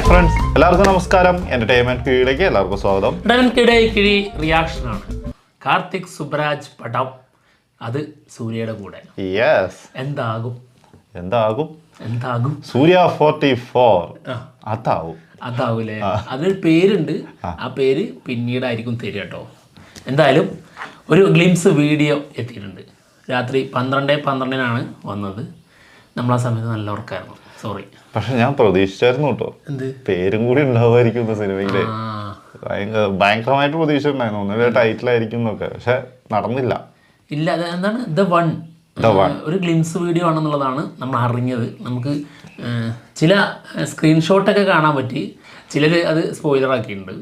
Friends, എല്ലാവർക്കും നമസ്കാരം. Entertainment കീഴിലേക്ക് എല്ലാവർക്കും സ്വാഗതം. കിഴി റിയാക്ഷൻ ആണ്. കാർത്തിക് സുബ്രാജ് പടം, അത് സൂര്യയുടെ കൂടെ. യെസ്. എന്താകും സൂര്യ 44 അതാവൂലേ? അതിനൊരു പേരുണ്ട്. ആ പേര് പിന്നീടായിരിക്കും തരിക കേട്ടോ. എന്തായാലും ഒരു ഗ്ലിംസ് വീഡിയോ എത്തിയിട്ടുണ്ട്. രാത്രി 12:12 വന്നത്. നമ്മളാ സമയത്ത് നല്ല ഉറക്കായിരുന്നു. സോറി. പക്ഷെ ഞാൻ പ്രതീക്ഷിച്ചായിരുന്നു കേട്ടോ, പേരും കൂടി ഉണ്ടാവുമായിരിക്കും സിനിമയിലെ. ഭയങ്കരമായിട്ട് പ്രതീക്ഷിച്ചിട്ടുണ്ടായിരുന്നു, ഒന്നുമില്ല ടൈറ്റിലായിരിക്കും എന്നൊക്കെ. പക്ഷെ നടന്നില്ല. ഇല്ല, എന്താണ് ദ വൺ ഒരു ഗ്ലിംസ് വീഡിയോ ആണെന്നുള്ളതാണ് നമ്മൾ അറിഞ്ഞത്. നമുക്ക് ചില സ്ക്രീൻഷോട്ടൊക്കെ കാണാൻ പറ്റി. ചിലർ അത് സ്പോയിലർ ആക്കിയിട്ടുണ്ട്.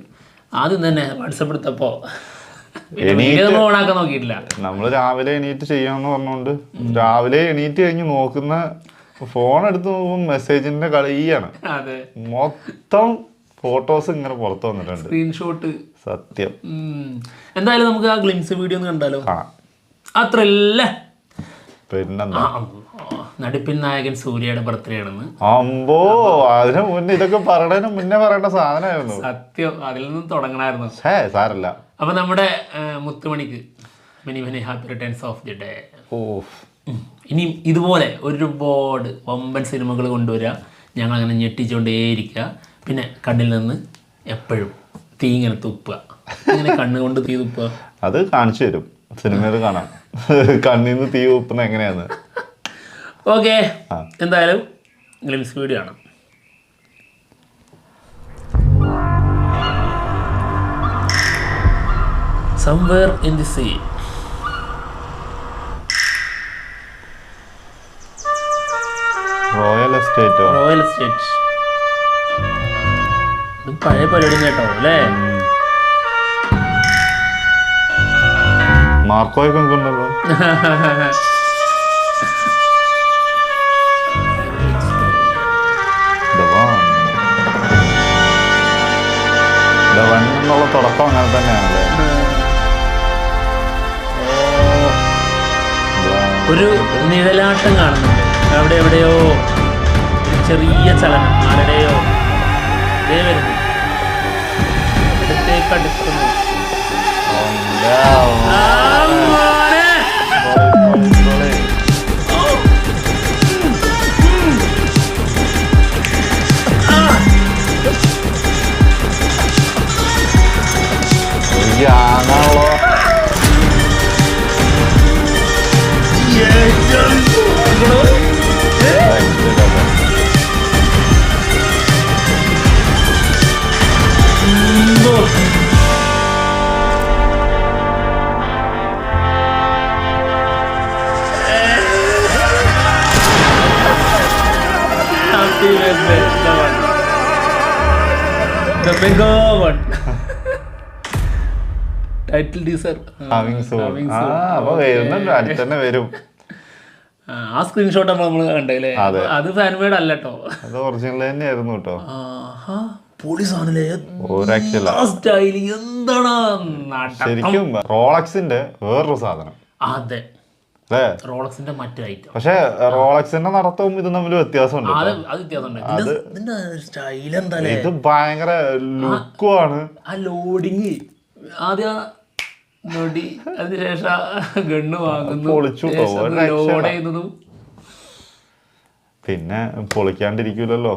ആദ്യം തന്നെ വാട്സപ്പ് എടുത്തപ്പോൾ ഓണാക്കാൻ നോക്കിയിട്ടില്ല. നമ്മൾ രാവിലെ എണീറ്റ് ചെയ്യാന്ന് പറഞ്ഞോണ്ട് രാവിലെ എണീറ്റ് കഴിഞ്ഞ് നോക്കുന്ന ഫോൺ എടുത്ത് നോക്കുമ്പോൾ മെസ്സേജിന്റെ കളിയാണ്. മൊത്തം ഫോട്ടോസ് ഇങ്ങനെ പുറത്തു വന്നിട്ടുണ്ട്, സ്ക്രീൻഷോട്ട്. സത്യം. എന്തായാലും നമുക്ക് ആ ഗ്ലിംസ് വീഡിയോ ഒന്ന് കണ്ടാലോ? അത്രല്ലേ. പിന്നെന്താ, നടിപ്പിൻ നായകൻ സൂര്യയുടെ ബർത്ത്ഡേ ആണെന്ന്. അമ്പോ, അതിന് മുന്നേ ഇതൊക്കെ പറയണതിന് മുന്നേ പറയേണ്ട സാധനമായിരുന്നു. സത്യം, അതിൽ നിന്ന് തുടങ്ങണമായിരുന്നു. സാരല്ല. അപ്പൊ നമ്മുടെ മുത്തുമണിക്ക് many many happy returns of the day. ഇനിയും ഇതുപോലെ ഒരുപാട് വമ്പൻ സിനിമകൾ കൊണ്ടുവരിക. ഞങ്ങൾ അങ്ങനെ ഞെട്ടിച്ചുകൊണ്ടേയിരിക്കുക. പിന്നെ കണ്ണിൽ നിന്ന് എപ്പോഴും തീ ഇങ്ങനെ തുപ്പുക. ഇങ്ങനെ കണ്ണുകൊണ്ട് തീ തുപ്പുക. അത് കാണിച്ചു തരും സിനിമയിൽ കാണാം, കണ്ണിൽ നിന്ന് തീ തുപ്പുന്ന എങ്ങനെയാന്ന്. ഓക്കെ, എന്തായാലും ഗ്ലിംസ് വീഡിയോ ആണ്. Somewhere in the sea. Royal estate. ഇത് പഴയ പരിപാടി കേട്ടോ അല്ലേ? മാർക്കോയൊക്കെ ഉണ്ടല്ലോ. എന്നുള്ള തുടക്കം അങ്ങനെ തന്നെയാണല്ലേ. ഒരു നിഴലാട്ടം കാണുന്നുണ്ട് അവിടെ എവിടെയോ, ഒരു ചെറിയ ചലനം ആരുടെയോ വരുന്നു. അടുത്തേക്കടുക്കുന്നു. ആണല്ലോ. ടൈറ്റിൽ ടീസർ വരും. ആ സ്ക്രീൻഷോട്ട് നമ്മൾ കണ്ടല്ലേ? അത് ഫാൻമേഡ് അല്ല കേട്ടോ, അത് ഒറിജിനൽ തന്നെയായിരുന്നു കേട്ടോ. പോലീസാണല്ലേ സ്റ്റൈൽ. എന്താണ് ശരിക്കും റോളക്സിന്റെ വേറൊരു സാധനം. അതെ, റോളക്സിന്റെ മറ്റൊരു ഐറ്റം. പക്ഷെ റോളക്സിന്റെ നടത്തവും ഇത് തമ്മിൽ വ്യത്യാസമുണ്ട്. ഇത് ഭയങ്കര ലുക്കുമാണ്. ആ ലോഡിങ് ആദ്യം നൊടി, അതിനുശേഷം ഗണ്ണ് വാങ്ങുന്നു, ലോഡ് ചെയ്യുന്നതും. പിന്നെ പൊളിക്കാണ്ടിരിക്കൂലല്ലോ.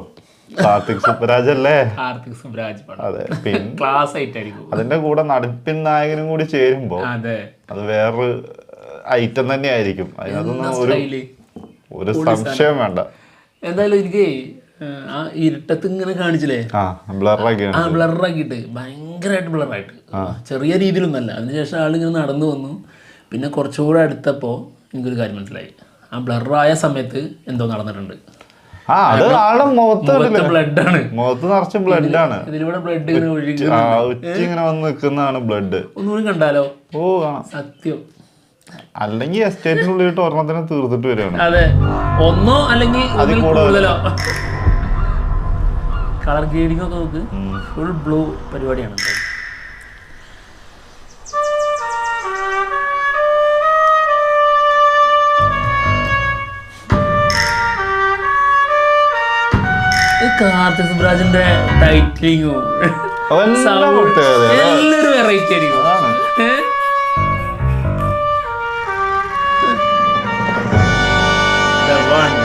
കാർത്തിക് സുബ്രാജ് അല്ലേ? കാർത്തിക് സുബ്രാജ്. അതെ, പിന്നെ ക്ലാസ് ആയിട്ടായിരിക്കും. അതിന്റെ കൂടെ നടിപ്പിൻ നായകനും കൂടി ചേരുമ്പോ അത് വേറൊരു ഐറ്റം തന്നെ ആയിരിക്കും. അതിനകത്തൊന്നും ഒരു സംശയം വേണ്ട. എന്തായാലും എനിക്ക് ആ ഇരുട്ടത്ത് ഇങ്ങനെ കാണിച്ചില്ലേ, ബ്ലറാക്കിയിട്ട് ഭയങ്കരമായിട്ട് ബ്ലറായിട്ട്, ചെറിയ രീതിയിലൊന്നല്ല. അതിനുശേഷം ആളിങ്ങനെ നടന്നു വന്നു. പിന്നെ കുറച്ചുകൂടെ അടുത്തപ്പോൾ എനിക്കൊരു കാര്യം മനസ്സിലായി. ആ ബ്ലറായ സമയത്ത് എന്തോ നടന്നിട്ടുണ്ട്. ബ്ലഡാണ്, മുഖത്ത് നിറച്ച് ബ്ലഡാണ്. ഇതിലൂടെ ബ്ലഡ് ഇങ്ങനെ ഒഴുകി ഇങ്ങനെ വന്ന് നിൽക്കുന്നതാണ് ബ്ലഡ്. ഒന്നുകൂടി കണ്ടാലോ? ഓ, കാണാം. സത്യം. അല്ലെങ്കിൽ എസ്റ്റേറ്റിനുള്ളിട്ട് ഒരെണ്ണത്തിനെ തീർത്തിട്ട് വരികയാണ്. അതെ, ഒന്നോ അല്ലെങ്കിൽ കൂടുതലോ. കളർ ഗ്രേഡിംഗ് ഒക്കെ നോക്ക്, ഫുൾ ബ്ലൂ പരിപാടിയാണ്. കാർത്തിക് സുബ്രാജിന്റെ ടൈറ്റിലിങ്ങും അതെല്ലാം പ്രത്യേകത. എല്ലാരും വെറൈറ്റി ആയിരിക്കും. അതാണ്. The one.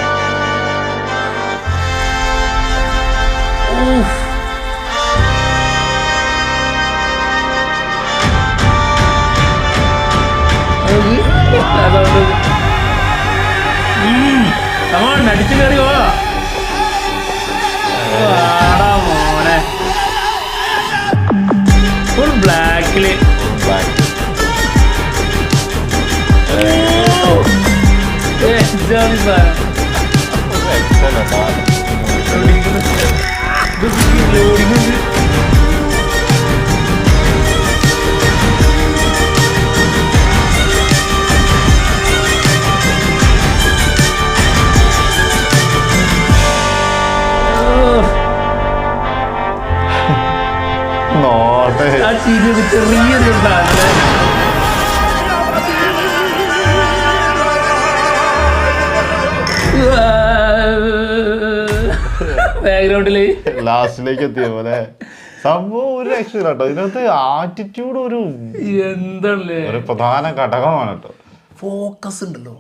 Oof. അതുകൊണ്ട് come on, അടിച്ചു കയറി വാ. വാടാ മോനെ. ഫുൾ ബ്ലാക്കില്. നോട്ടെ ആ ചിരിയൊക്കെ ചെറിയൊരു ബാക്ക്ഗ്രൗണ്ടില് ലാസ്റ്റിലേക്ക് എത്തിയ പോലെ സംഭവം ഒരു രക്ഷയില്ല കേട്ടോ. ഇതിനകത്ത് ആറ്റിറ്റ്യൂഡ് എന്താണല്ലേ ഒരു പ്രധാന ഘടകമാണ് കേട്ടോ. ഫോക്കസ് ഉണ്ടല്ലോ,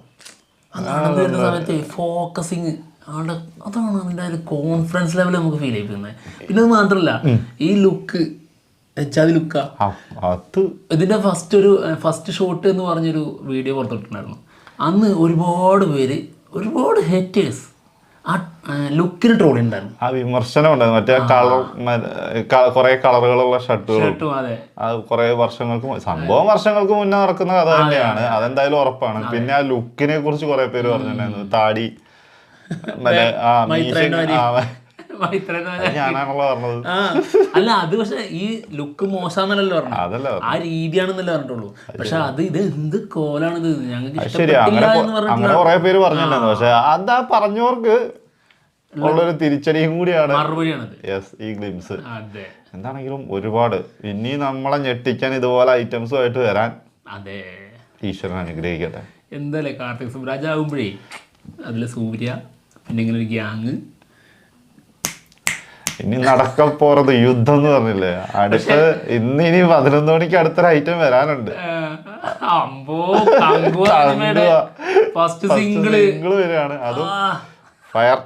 അതാണ് വരുന്ന സമയത്ത് ഫോക്കസിങ് ആളുടെ, അതാണ് അതിൻ്റെ ഒരു കോൺഫിഡൻസ് ലെവൽ നമുക്ക് ഫീൽ ചെയ്യിപ്പിക്കുന്നത്. പിന്നെ അത് മാത്രമല്ല ഈ ലുക്ക് എച്ചാതി ലുക്കാ. അത് ഇതിൻ്റെ ഫസ്റ്റ് ഷോട്ട് എന്ന് പറഞ്ഞൊരു വീഡിയോ പുറത്തിട്ടുണ്ടായിരുന്നു. അന്ന് ഒരുപാട് ഹേറ്റേഴ്സ് ആ ലുക്കിന് ട്രോളി ഉണ്ടായിരുന്നു. ആ വിമർശനം ഉണ്ടായിരുന്നു. മറ്റേ കുറെ കളറുകളുള്ള ഷർട്ടുകളും അതെ അത് കുറെ വർഷങ്ങൾക്ക് മുന്നേ നടക്കുന്ന കഥ തന്നെയാണ്, അതെന്തായാലും ഉറപ്പാണ്. പിന്നെ ആ ലുക്കിനെ കുറിച്ച് കുറെ പേര് പറഞ്ഞിട്ടുണ്ടായിരുന്നു. താടി ഞാനാണല്ലോ പറഞ്ഞത്. അല്ല അത് പക്ഷെ ഈ ലുക്ക് മോശാന്നല്ലോ പറഞ്ഞു, ആ രീതിയാണെന്നല്ലേ പറഞ്ഞിട്ടുള്ളൂ. പക്ഷെ ഇത് എന്ത് കോലാണിത്, ഞങ്ങൾക്ക് ശരി അങ്ങനെ കുറെ പേര് പറഞ്ഞിട്ടുണ്ടായിരുന്നു. പക്ഷെ അതാ പറഞ്ഞവർക്ക് ഉള്ളൊരു തിരിച്ചടിയും കൂടിയാണ് ഈ ഗ്ലിംസ്. എന്താണെങ്കിലും ഒരുപാട് ഇനി നമ്മളെ ഞെട്ടിക്കാൻ ഇതുപോലെ ഐറ്റംസുമായിട്ട് വരാൻ ഈശ്വരൻ അനുഗ്രഹിക്കട്ടെ. എന്തായാലും കാർത്തിക് സുബ്രാജ് ആകുമ്പോഴേ അതില് സൂര്യ പിന്നെ ഇങ്ങനെ ഒരു ഗ്യാങ്. ഇനി നടക്കപ്പോറത് യുദ്ധം എന്ന് പറഞ്ഞില്ലേ, അടുത്ത് ഇനി 11 മണിക്ക് അടുത്തൊരു ഐറ്റം വരാനുണ്ട്. ഫസ്റ്റ് സിംഗിള് വരികയാണ്. അതും ഫയർ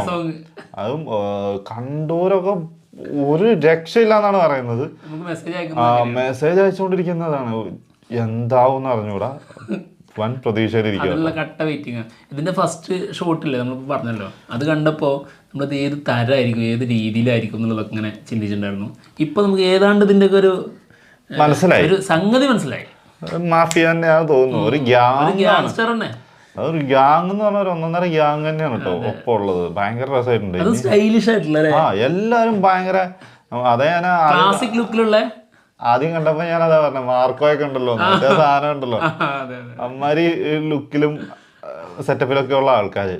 സോങ്. അതും കണ്ടോരൊക്കെ ഒരു രക്ഷയില്ലാന്നാണ് പറയുന്നത്. മെസ്സേജ് അയച്ചുകൊണ്ടിരിക്കുന്നതാണ്. എന്താവും അറിഞ്ഞൂടാ, വൻ പ്രതീക്ഷയിലിരിക്കുക. കട്ട വെയിറ്റിംഗ്. ഇതിന്റെ ഫസ്റ്റ് ഷോട്ടില്ലേ നമ്മളിപ്പോൾ പറഞ്ഞല്ലോ, അത് കണ്ടപ്പോൾ നമ്മളത് ഏത് തരമായിരിക്കും ഏത് രീതിയിലായിരിക്കും എന്നുള്ളതൊക്കെ ഇങ്ങനെ ചിന്തിച്ചിട്ടുണ്ടായിരുന്നു. ഇപ്പൊ നമുക്ക് ഏതാണ്ട് ഇതിന്റെ ഒക്കെ ഒരു മനസ്സിലായി, ഒരു സംഗതി മനസ്സിലായി. മാഫിയ തന്നെയാണ് തോന്നുന്നു. ഒരു ഗ്യാങ്സ്റ്റർ തന്നെ. അതൊരു ഗ്യാങ് എന്ന് പറഞ്ഞ ഒരു ഒന്നൊന്നര ഗ്യാങ് തന്നെയാണ് കേട്ടോ ഒപ്പം ഉള്ളത്. ഭയങ്കര രസമായിട്ടുണ്ട്. സ്റ്റൈലിഷ് ആയിട്ടുള്ള എല്ലാരും ഭയങ്കര അതേ. ഞാൻ ക്ലാസിക് ലുക്കിലുള്ള ആദ്യം കണ്ടപ്പോ ഞാൻ അതാ പറഞ്ഞ മാർക്കോയൊക്കെ ഉണ്ടല്ലോ, മറ്റേ സാധനം ഉണ്ടല്ലോ, അമ്മാരി ലുക്കിലും സെറ്റപ്പിലൊക്കെ ഉള്ള ആൾക്കാര്.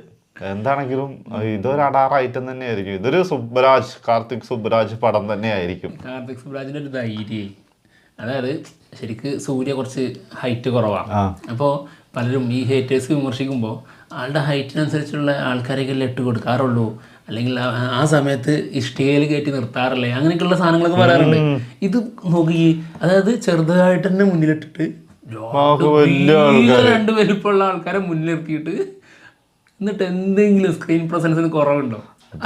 എന്താണെങ്കിലും ഇതൊരു അടാറ് ഐറ്റം തന്നെ ആയിരിക്കും. ഇതൊരു കാർത്തിക് സുബ്രാജ് പടം തന്നെ ആയിരിക്കും. കാർത്തിക് സുബ്രാജിന്റെ ഒരു ധൈര്യം. അതായത് ശരിക്ക് സൂര്യ കുറച്ച് ഹൈറ്റ് കുറവാണ്. അപ്പോൾ പലരും ഈ ഹേറ്റേഴ്സ് വിമർശിക്കുമ്പോൾ ആളുടെ ഹൈറ്റിനനുസരിച്ചുള്ള ആൾക്കാരെയൊക്കെ ഇട്ട് കൊടുക്കാറുള്ളൂ, അല്ലെങ്കിൽ ആ സമയത്ത് ഇഷ്ടികയിൽ കയറ്റി നിർത്താറില്ലേ, അങ്ങനെയൊക്കെയുള്ള സാധനങ്ങളൊക്കെ പറയാറുണ്ട്. ഇത് നോക്കി, അതായത് ചെറുതായിട്ട് തന്നെ മുന്നിലിട്ടിട്ട് രണ്ട് വലിപ്പമുള്ള ആൾക്കാരെ മുന്നിലിറക്കിയിട്ട് എന്നിട്ട് എന്തെങ്കിലും സ്ക്രീൻ പ്രസൻസിന് കുറവുണ്ടോ?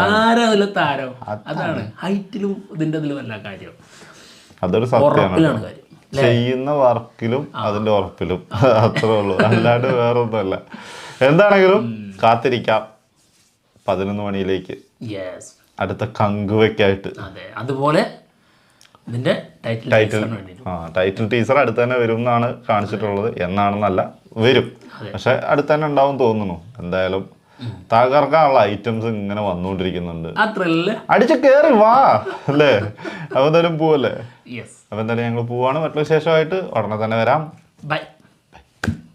ആരാ അതിലെ താരം? അതാണ് ഹൈറ്റിലും ഇതിൻ്റെ അതിലും എല്ലാ കാര്യം. അതൊരു ഉറപ്പിലാണ് കാര്യം. ചെയ്യുന്ന വർക്കിലും അതിന്റെ ഉറപ്പിലും അത്രേ ഉള്ളൂ, അല്ലാണ്ട് വേറൊന്നുമല്ല. എന്താണെങ്കിലും കാത്തിരിക്കാം 11 മണിയിലേക്ക് അടുത്ത കങ്കുവയ്ക്കായിട്ട്. അതുപോലെ ടൈറ്റിൽ ടീസർ അടുത്ത് തന്നെ വരും എന്നാണ് കാണിച്ചിട്ടുള്ളത്. എന്നാണെന്നല്ല, വരും. പക്ഷെ അടുത്ത് തന്നെ ഉണ്ടാവും തോന്നുന്നു. എന്തായാലും തകർക്കാനുള്ള ഐറ്റംസ് ഇങ്ങനെ വന്നുകൊണ്ടിരിക്കുന്നുണ്ട്. അടിച്ച് കേറി വാ അല്ലേ. അപ്പൊ എന്തായാലും പോവല്ലേ. അപ്പൊ എന്തായാലും ഞങ്ങൾ പോവാണ്. മറ്റുള്ള വിശേഷമായിട്ട് ഉടനെ തന്നെ വരാം. ബൈ.